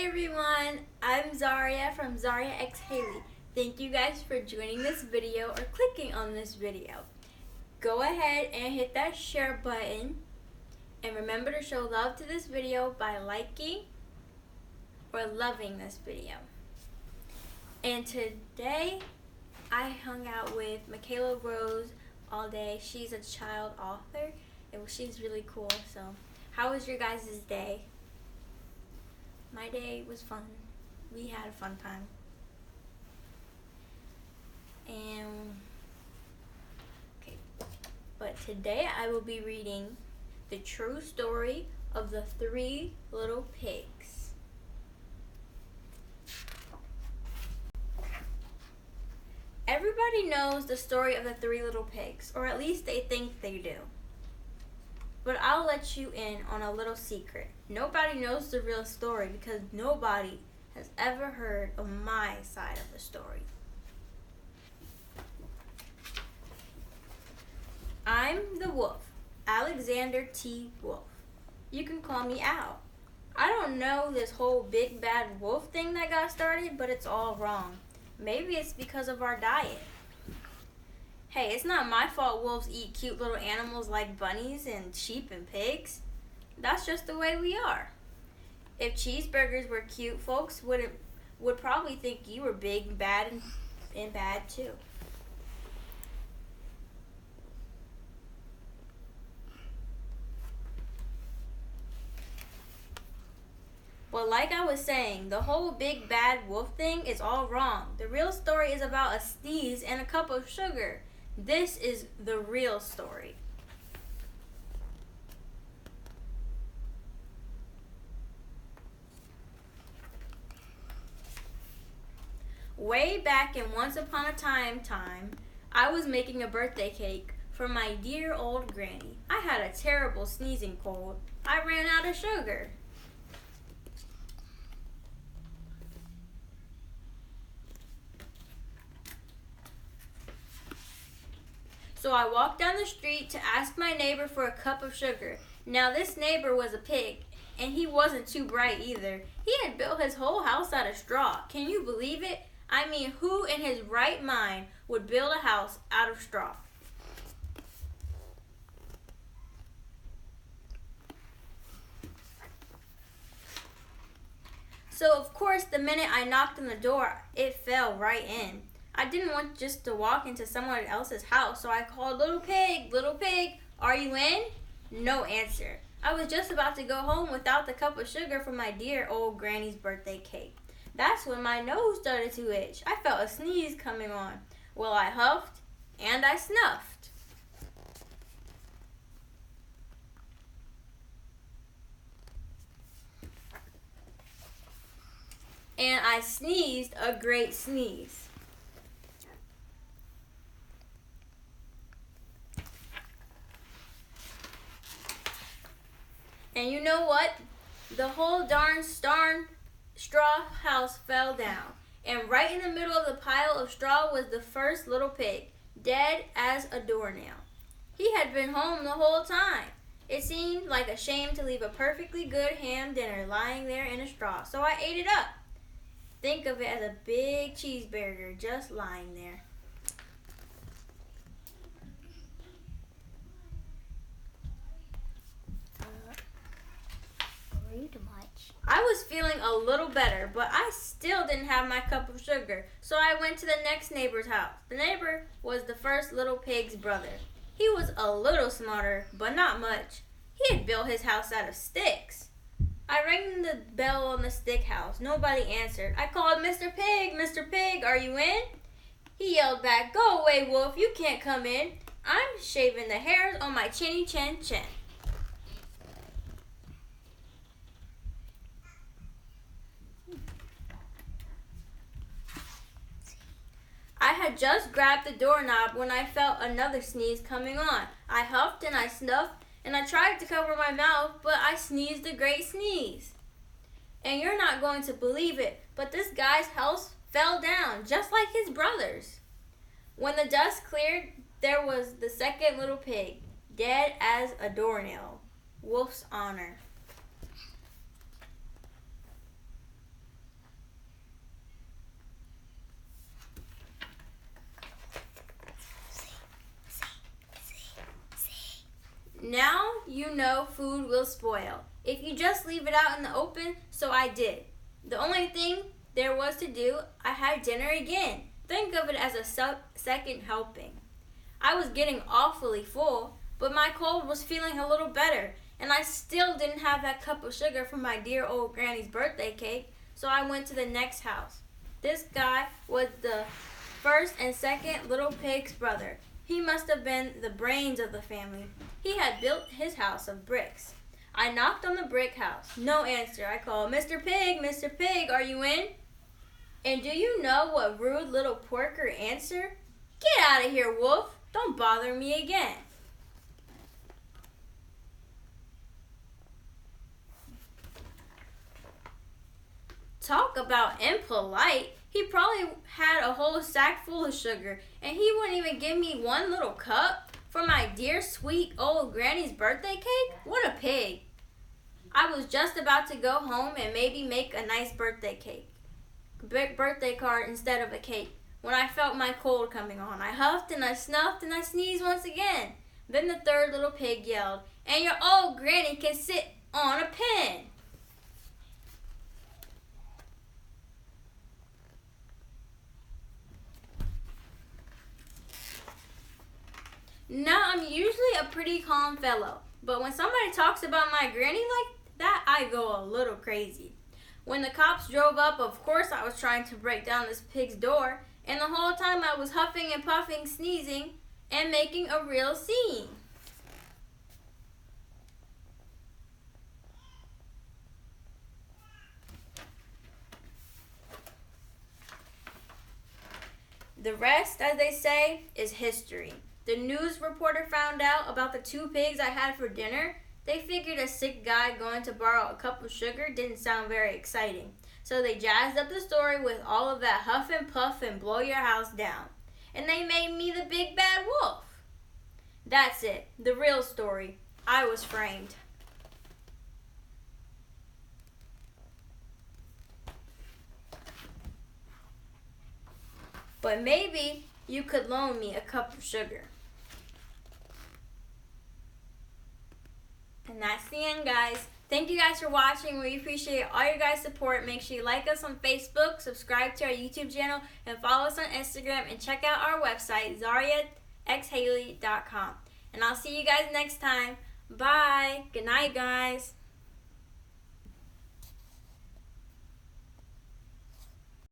everyone, I'm Zaria from Zaria X Haley. Thank you guys for joining this video or clicking on this video. Go ahead and hit that share button and remember to show love to this video by liking or loving this video. And today I hung out with Michaela Rose all day. She's a child author and she's really cool. So how was your guys' day? My day was fun. We had a fun time. But today I will be reading the true story of the three little pigs. Everybody knows the story of the three little pigs, or at least they think they do. But I'll let you in on a little secret. Nobody knows the real story because nobody has ever heard of my side of the story. I'm the wolf, Alexander T. Wolf. You can call me Al. I don't know this whole big bad wolf thing that got started, but it's all wrong. Maybe it's because of our diet. Hey, it's not my fault wolves eat cute little animals like bunnies and sheep and pigs. That's just the way we are. If cheeseburgers were cute, folks would probably think you were big and bad and bad too. Well, like I was saying, the whole big bad wolf thing is all wrong. The real story is about a sneeze and a cup of sugar. This is the real story. Way back in Once Upon a Time, I was making a birthday cake for my dear old granny. I had a terrible sneezing cold. I ran out of sugar. So I walked down the street to ask my neighbor for a cup of sugar. Now this neighbor was a pig, and he wasn't too bright either. He had built his whole house out of straw. Can you believe it? I mean, who in his right mind would build a house out of straw? So of course, the minute I knocked on the door, it fell right in. I didn't want just to walk into someone else's house, so I called, little pig, are you in? No answer. I was just about to go home without the cup of sugar for my dear old granny's birthday cake. That's when my nose started to itch. I felt a sneeze coming on. Well, I huffed and I snuffed. And I sneezed a great sneeze. And you know what? The whole darn straw house fell down. And right in the middle of the pile of straw was the first little pig, dead as a doornail. He had been home the whole time. It seemed like a shame to leave a perfectly good ham dinner lying there in a straw, so I ate it up. Think of it as a big cheeseburger just lying there. I was feeling a little better, but I still didn't have my cup of sugar, so I went to the next neighbor's house. The neighbor was the first little pig's brother. He was a little smarter, but not much. He had built his house out of sticks. I rang the bell on the stick house. Nobody answered. I called, Mr. Pig, are you in? He yelled back, go away, wolf, you can't come in. I'm shaving the hairs on my chinny chin chin. I had just grabbed the doorknob when I felt another sneeze coming on. I huffed and I snuffed and I tried to cover my mouth, but I sneezed a great sneeze. And you're not going to believe it, but this guy's house fell down just like his brother's. When the dust cleared, there was the second little pig, dead as a doornail. Wolf's honor. Now you know food will spoil if you just leave it out in the open, so I did. The only thing there was to do, I had dinner again. Think of it as a second helping. I was getting awfully full, but my cold was feeling a little better, and I still didn't have that cup of sugar from my dear old granny's birthday cake, so I went to the next house. This guy was the first and second little pig's brother. He must have been the brains of the family. He had built his house of bricks. I knocked on the brick house. No answer. I called, Mr. Pig, are you in? And do you know what rude little porker answered? Get out of here, wolf. Don't bother me again. Talk about impolite. He probably had a whole sack full of sugar, and he wouldn't even give me one little cup for my dear sweet old granny's birthday cake? What a pig. I was just about to go home and maybe make a nice birthday card instead of a cake when I felt my cold coming on. I huffed and I snuffed and I sneezed once again. Then the third little pig yelled, and your old granny can sit on a pin. Now, I'm usually a pretty calm fellow, but when somebody talks about my granny like that, I go a little crazy. When the cops drove up, of course I was trying to break down this pig's door, and the whole time I was huffing and puffing, sneezing, and making a real scene. The rest, as they say, is history. The news reporter found out about the 2 pigs I had for dinner. They figured a sick guy going to borrow a cup of sugar didn't sound very exciting. So they jazzed up the story with all of that huff and puff and blow your house down. And they made me the big bad wolf. That's it, the real story. I was framed. But maybe you could loan me a cup of sugar. And that's the end, guys. Thank you guys for watching. We appreciate all your guys' support. Make sure you like us on Facebook, subscribe to our YouTube channel, and follow us on Instagram, and check out our website, ZariaXHaley.com. And I'll see you guys next time. Bye. Good night, guys.